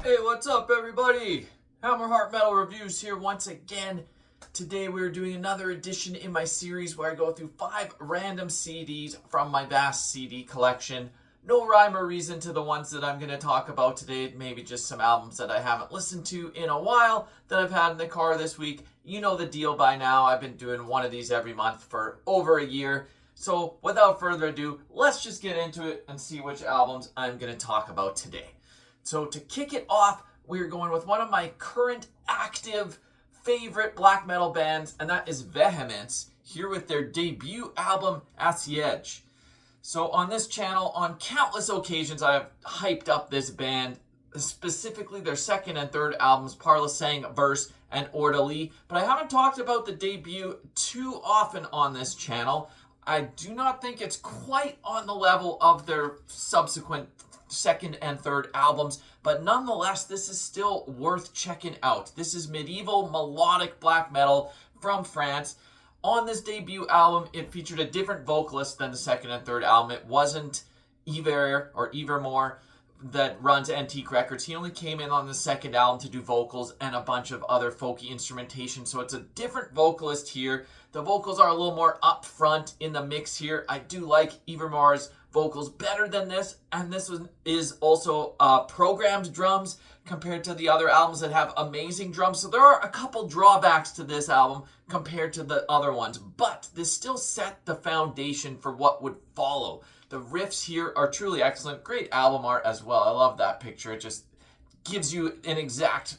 Hey, what's up, everybody? Hammerheart Metal Reviews here once again. Today we're doing another edition in my series where I go through 5 random CDs from my vast CD collection. No rhyme or reason to the ones that I'm going to talk about today. Maybe just some albums that I haven't listened to in a while that I've had in the car this week. You know the deal by now. I've been doing one of these every month for over a year. So without further ado, let's just get into it and see which albums I'm going to talk about today. So to kick it off, we're going with one of my current active favorite black metal bands, and that is Véhémence, here with their debut album, Assiégé. So on this channel, on countless occasions, I have hyped up this band, specifically their second and third albums, Parle Sang, Verse, and Orderly, but I haven't talked about the debut too often on this channel. I do not think it's quite on the level of their subsequent second and third albums, but nonetheless, this is still worth checking out. This is medieval melodic black metal from France. On this debut album, it featured a different vocalist than the second and third album. It wasn't Ivermore that runs Antique Records. He only came in on the second album to do vocals and a bunch of other folky instrumentation, so it's a different vocalist here. The vocals are a little more upfront in the mix here. I do like Ivermore's vocals better than this, and this is also programmed drums compared to the other albums that have amazing drums. So there are a couple drawbacks to this album compared to the other ones, but this still set the foundation for what would follow. The riffs here are truly excellent. Great album art as well. I love that picture. It just gives you an exact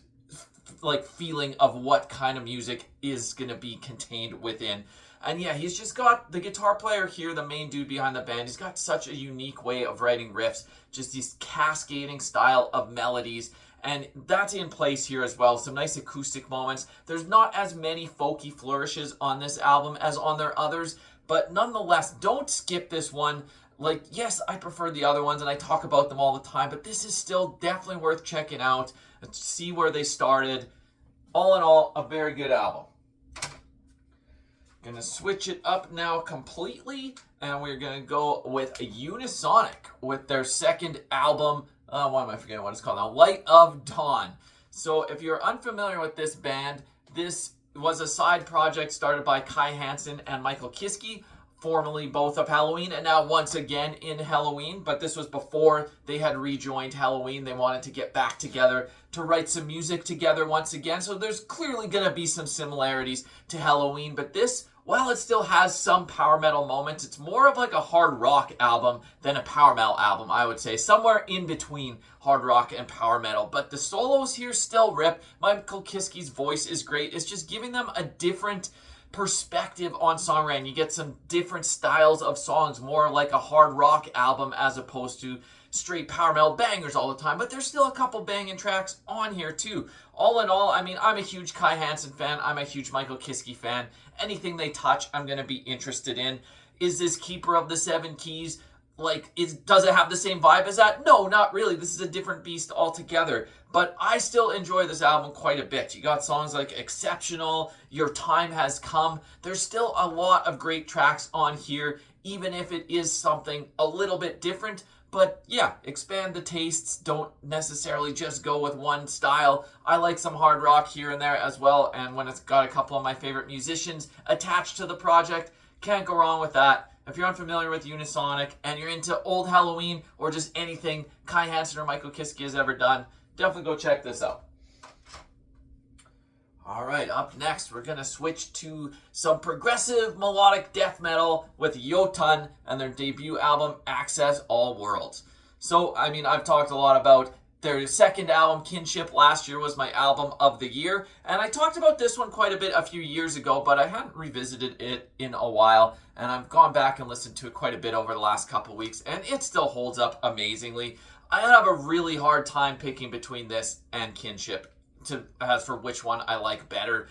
feeling of what kind of music is going to be contained within. And yeah, he's just got the guitar player here, the main dude behind the band. He's got such a unique way of writing riffs, just these cascading style of melodies. And that's in place here as well. Some nice acoustic moments. There's not as many folky flourishes on this album as on their others, but nonetheless, don't skip this one. Yes, I prefer the other ones and I talk about them all the time, but this is still definitely worth checking out and see where they started. All in all, a very good album. Gonna switch it up now completely, and we're gonna go with Unisonic with their second album. Why am I forgetting what it's called now? Light of Dawn. So if you're unfamiliar with this band, this was a side project started by Kai Hansen and Michael Kiske, formerly both of Halloween and now once again in Halloween, but this was before they had rejoined Halloween. They wanted to get back together to write some music together once again, so there's clearly going to be some similarities to Halloween, but this, while it still has some power metal moments, it's more of like a hard rock album than a power metal album, I would say. Somewhere in between hard rock and power metal. But the solos here still rip. Michael Kiske's voice is great. It's just giving them a different perspective on songwriting. You get some different styles of songs, more like a hard rock album as opposed to straight power metal bangers all the time, but there's still a couple banging tracks on here too. All in all, I mean, I'm a huge Kai Hansen fan. I'm a huge Michael Kiske fan. Anything they touch, I'm going to be interested in. Is this Keeper of the Seven Keys, does it have the same vibe as that? No, not really. This is a different beast altogether. But I still enjoy this album quite a bit. You got songs like Exceptional, Your Time Has Come. There's still a lot of great tracks on here, even if it is something a little bit different. But yeah, expand the tastes. Don't necessarily just go with one style. I like some hard rock here and there as well. And when it's got a couple of my favorite musicians attached to the project, can't go wrong with that. If you're unfamiliar with Unisonic and you're into old Halloween or just anything Kai Hansen or Michael Kiske has ever done, definitely go check this out. All right, up next, we're going to switch to some progressive melodic death metal with Iotunn and their debut album, Access All Worlds. So, I mean, I've talked a lot about their second album, Kinship. Last year was my album of the year, and I talked about this one quite a bit a few years ago, but I hadn't revisited it in a while, and I've gone back and listened to it quite a bit over the last couple weeks, and it still holds up amazingly. I have a really hard time picking between this and Kinship as for which one I like better.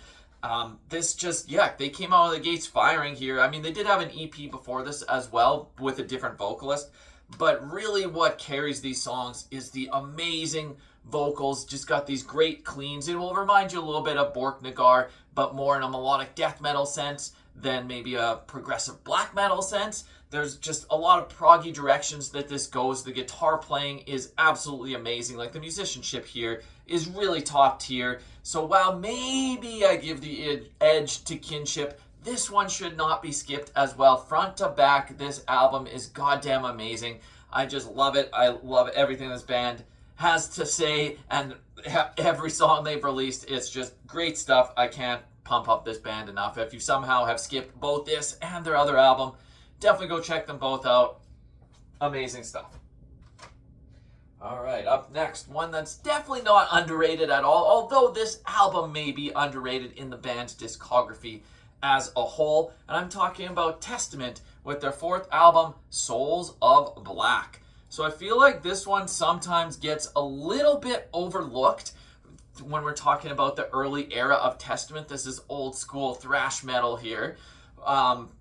They came out of the gates firing here. I mean, they did have an EP before this as well with a different vocalist, but really what carries these songs is the amazing vocals. Just got these great cleans. It will remind you a little bit of Borknagar, but more in a melodic death metal sense than maybe a progressive black metal sense. There's just a lot of proggy directions that this goes. The guitar playing is absolutely amazing. Like, the musicianship here is really top tier. So while maybe I give the edge to Kinship, this one should not be skipped as well. Front to back, this album is goddamn amazing. I just love it. I love everything this band has to say, and every song they've released, it's just great stuff. I can't pump up this band enough. If you somehow have skipped both this and their other album, definitely go check them both out. Amazing stuff. All right, up next, one that's definitely not underrated at all, although this album may be underrated in the band's discography as a whole. And I'm talking about Testament with their fourth album, Souls of Black. So I feel like this one sometimes gets a little bit overlooked when we're talking about the early era of Testament. This is old school thrash metal here,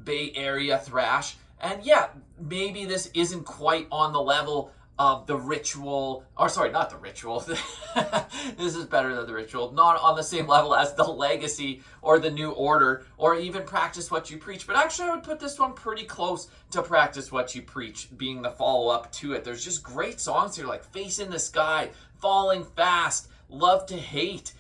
Bay Area thrash. And yeah, maybe this isn't quite on the level of the Ritual, or sorry, not the Ritual. This is better than the Ritual. Not on the same level as the Legacy or the New Order, or even Practice What You Preach. But actually, I would put this one pretty close to Practice What You Preach, being the follow-up to it. There's just great songs here, like Face in the Sky, Falling Fast, Love to Hate,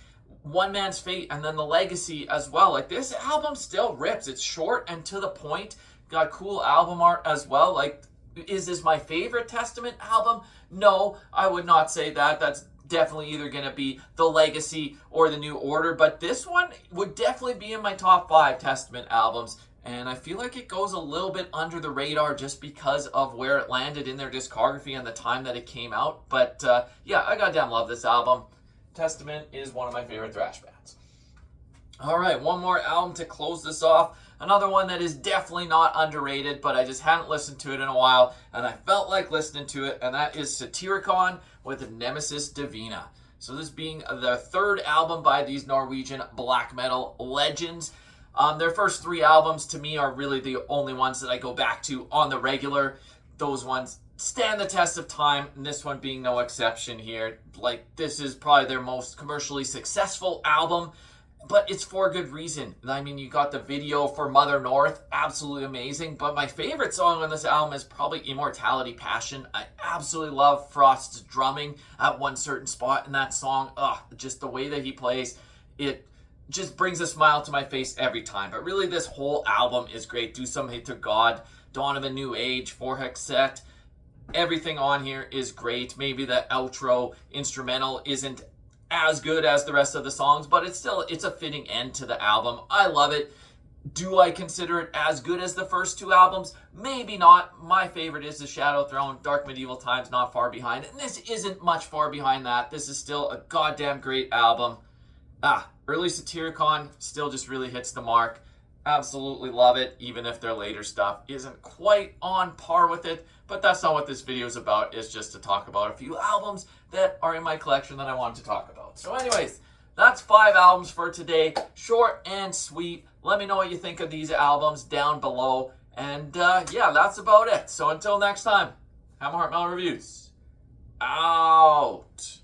One Man's Fate, and then the Legacy as well. Like, this album still rips. It's short and to the point. Got cool album art as well. Like, is this my favorite Testament album? No, I would not say that. That's definitely either going to be the Legacy or the New Order, but this one would definitely be in my top 5 Testament albums, and I feel like it goes a little bit under the radar just because of where it landed in their discography and the time that it came out. But yeah, I goddamn love this album. Testament is one of my favorite thrash bands. All right, one more album to close this off. Another one that is definitely not underrated, but I just hadn't listened to it in a while, and I felt like listening to it, and that is Satyricon with Nemesis Divina. So this being the third album by these Norwegian black metal legends. Their first 3 albums, to me, are really the only ones that I go back to on the regular. Those ones stand the test of time, and this one being no exception here. Like, this is probably their most commercially successful album, but it's for good reason. I mean, you got the video for Mother North, absolutely amazing. But my favorite song on this album is probably Immortality Passion. I absolutely love Frost's drumming at one certain spot in that song. Just the way that he plays, it just brings a smile to my face every time. But really, this whole album is great. Do Some Hate to God, Dawn of a New Age, Forhexet. Everything on here is great. Maybe the outro instrumental isn't as good as the rest of the songs, but it's a fitting end to the album. I love it. Do I consider it as good as the first 2 albums? Maybe not. My favorite is The Shadow Throne, Dark Medieval Times, not far behind. And this isn't much far behind that. This is still a goddamn great album. Early Satyricon still just really hits the mark. Absolutely love it, even if their later stuff isn't quite on par with it. But that's not what this video is about. It's just to talk about a few albums that are in my collection that I wanted to talk about. So anyways, that's 5 albums for today. Short and sweet. Let me know what you think of these albums down below. And yeah, that's about it. So until next time, Hammer Heart Metal Reviews. Out.